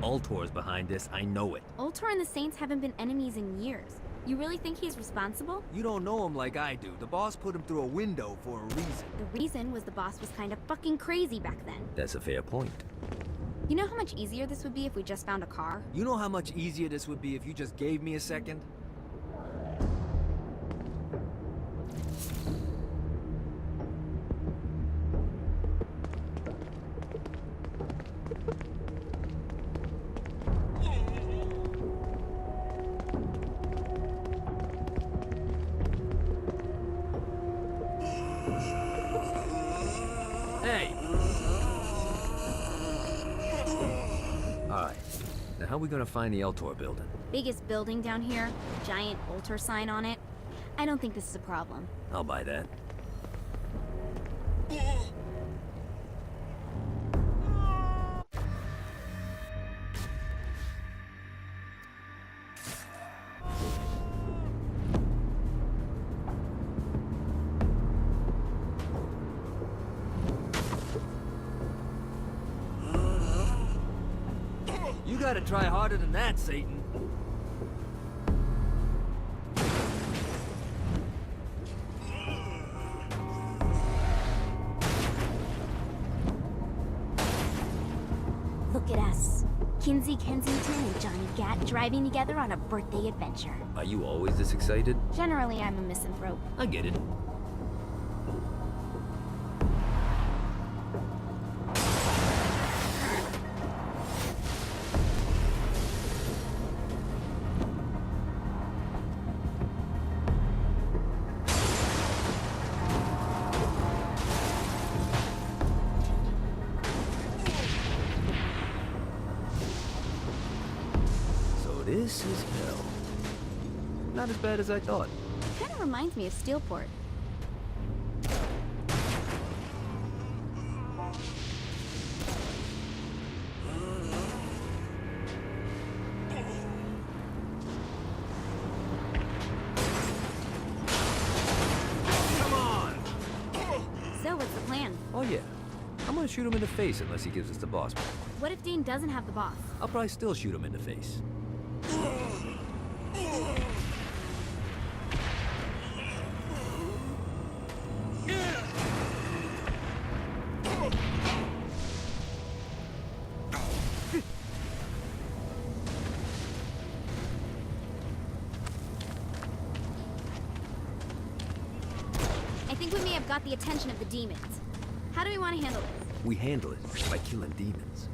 Ultor's behind this, I know it. Ultor and the Saints haven't been enemies in years. You really think he's responsible? You don't know him like I do. The boss put him through a window for a reason. The reason was the boss was kind of fucking crazy back then. That's a fair point. You know how much easier this would be if we just found a car? You know how much easier this would be if you just gave me a second? Hey! Alright, now how are we gonna find the Ultor building? Biggest building down here, giant Ultor sign on it. I don't think this is a problem. I'll buy that. You gotta try harder than that, Satan. Look at us. Kinsey Kensington and Johnny Gat driving together on a birthday adventure. Are you always this excited? Generally, I'm a misanthrope. I get it. This is hell. Not as bad as I thought. Kind of reminds me of Steelport. Come on! So, what's the plan? Oh yeah. I'm gonna shoot him in the face unless he gives us the boss back. What if Dean doesn't have the boss? I'll probably still shoot him in the face. I think we may have got the attention of the demons. How do we want to handle this? We handle it by killing demons.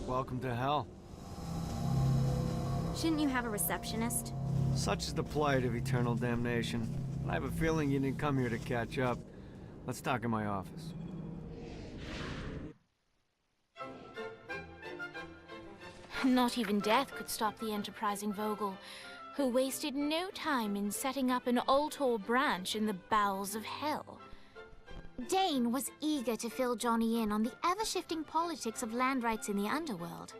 Welcome to hell. Shouldn't you have a receptionist? Such is the plight of eternal damnation. I have a feeling you didn't come here to catch up. Let's talk in my office. Not even death could stop the enterprising Vogel, who wasted no time in setting up an Ultor branch in the bowels of hell. Dane was eager to fill Johnny in on the ever-shifting politics of land rights in the underworld.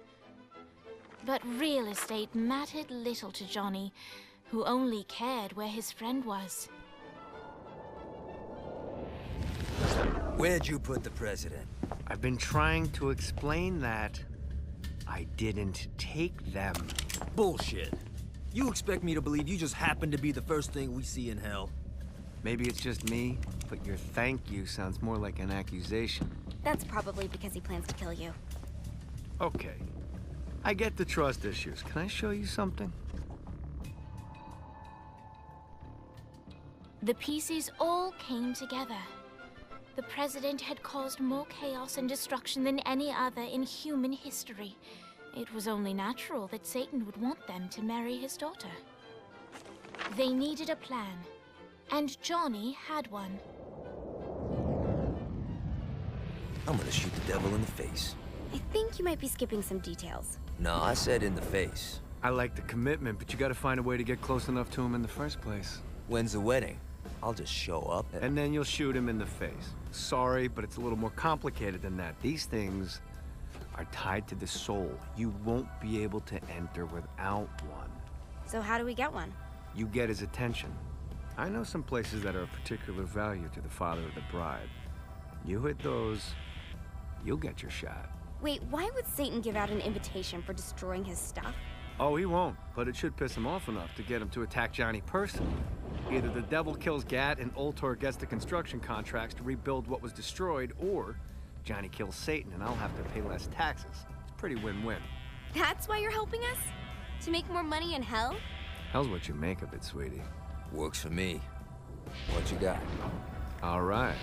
But real estate mattered little to Johnny, who only cared where his friend was. Where'd you put the president? I've been trying to explain that. I didn't take them. Bullshit. You expect me to believe you just happened to be the first thing we see in hell? Maybe it's just me, but your thank you sounds more like an accusation. That's probably because he plans to kill you. Okay. I get the trust issues. Can I show you something? The pieces all came together. The president had caused more chaos and destruction than any other in human history. It was only natural that Satan would want them to marry his daughter. They needed a plan, and Johnny had one. I'm gonna shoot the devil in the face. I think you might be skipping some details. No, I said in the face. I like the commitment, but you gotta find a way to get close enough to him in the first place. When's the wedding? I'll just show up And then you'll shoot him in the face. Sorry, but it's a little more complicated than that. These things are tied to the soul. You won't be able to enter without one. So how do we get one? You get his attention. I know some places that are of particular value to the father of the bride. You hit those, you'll get your shot. Wait, why would Satan give out an invitation for destroying his stuff? Oh, he won't, but it should piss him off enough to get him to attack Johnny personally. Either the devil kills Gat and Ultor gets the construction contracts to rebuild what was destroyed, or Johnny kills Satan and I'll have to pay less taxes. It's pretty win-win. That's why you're helping us? To make more money in hell? Hell's what you make of it, sweetie. Works for me. What you got? All right.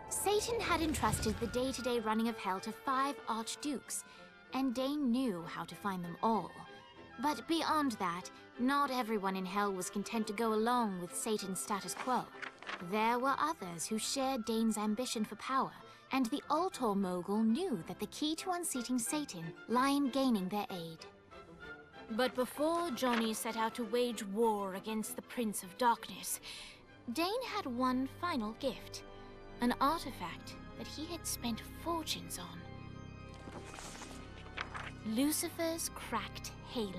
Satan had entrusted the day-to-day running of hell to 5 archdukes, and Dane knew how to find them all. But beyond that, not everyone in hell was content to go along with Satan's status quo. There were others who shared Dane's ambition for power, and the Ultor mogul knew that the key to unseating Satan lay in gaining their aid. But before Johnny set out to wage war against the Prince of Darkness, Dane had one final gift. An artifact that he had spent fortunes on. Lucifer's cracked halo.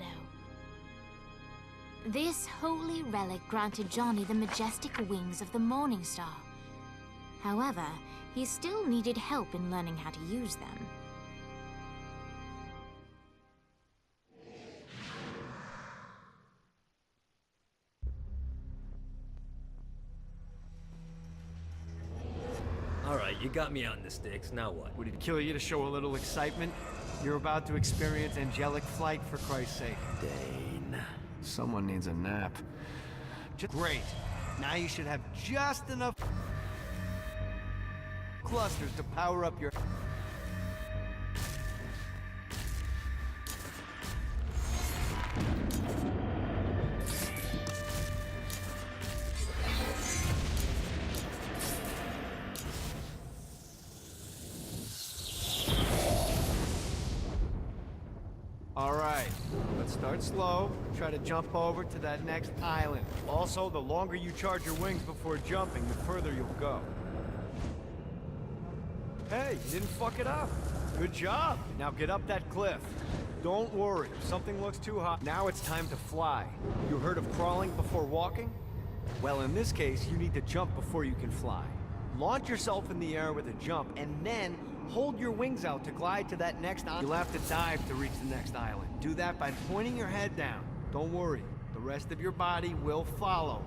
This holy relic granted Johnny the majestic wings of the Morning Star. However, he still needed help in learning how to use them. Alright, you got me out in the sticks, now what? Would it kill you to show a little excitement? You're about to experience angelic flight, for Christ's sake. Dane. Someone needs a nap. Great. Now you should have just enough clusters to power up your... All right, let's start slow. Try to jump over to that next island. Also, the longer you charge your wings before jumping, the further you'll go. Hey, you didn't fuck it up. Good job. Now get up that cliff. Don't worry, if something looks too hot. Now it's time to fly. You heard of crawling before walking? Well, in this case, you need to jump before you can fly. Launch yourself in the air with a jump, and then hold your wings out to glide to that next island. You'll have to dive to reach the next island. Do that by pointing your head down. Don't worry, the rest of your body will follow.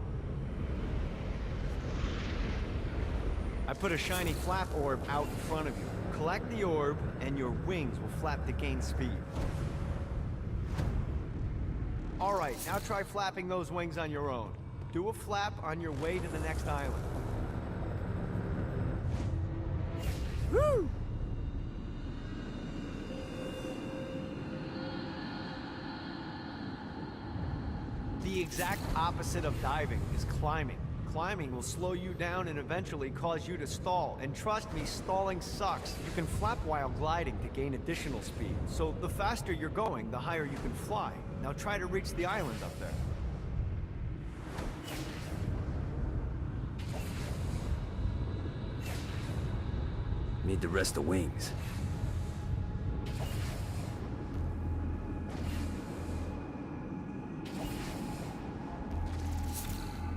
I put a shiny flap orb out in front of you. Collect the orb, and your wings will flap to gain speed. All right, now try flapping those wings on your own. Do a flap on your way to the next island. Woo! The exact opposite of diving is climbing. Climbing will slow you down and eventually cause you to stall. And trust me, stalling sucks. You can flap while gliding to gain additional speed. So the faster you're going, the higher you can fly. Now try to reach the island up there. Need to rest the wings.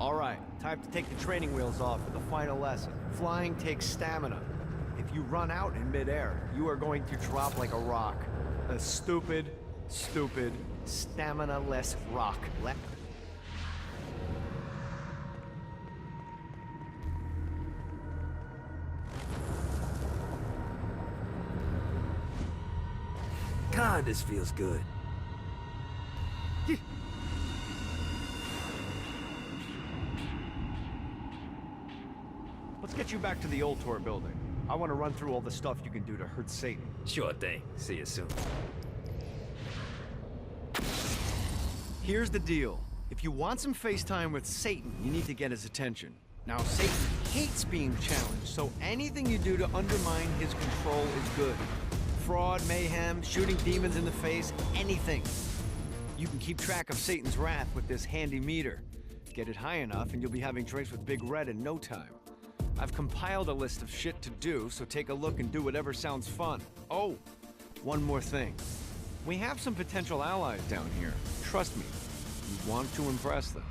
All right, time to take the training wheels off for the final lesson. Flying takes stamina. If you run out in midair, you are going to drop like a rock. A stupid, stamina-less rock. God, this feels good. Let's get you back to the Ultor building. I want to run through all the stuff you can do to hurt Satan. Sure thing. See you soon. Here's the deal. If you want some FaceTime with Satan, you need to get his attention. Now, Satan hates being challenged, so anything you do to undermine his control is good. Fraud, mayhem, shooting demons in the face, anything. You can keep track of Satan's wrath with this handy meter. Get it high enough and you'll be having drinks with Big Red in no time. I've compiled a list of shit to do, so take a look and do whatever sounds fun. Oh, one more thing. We have some potential allies down here. Trust me, you want to impress them.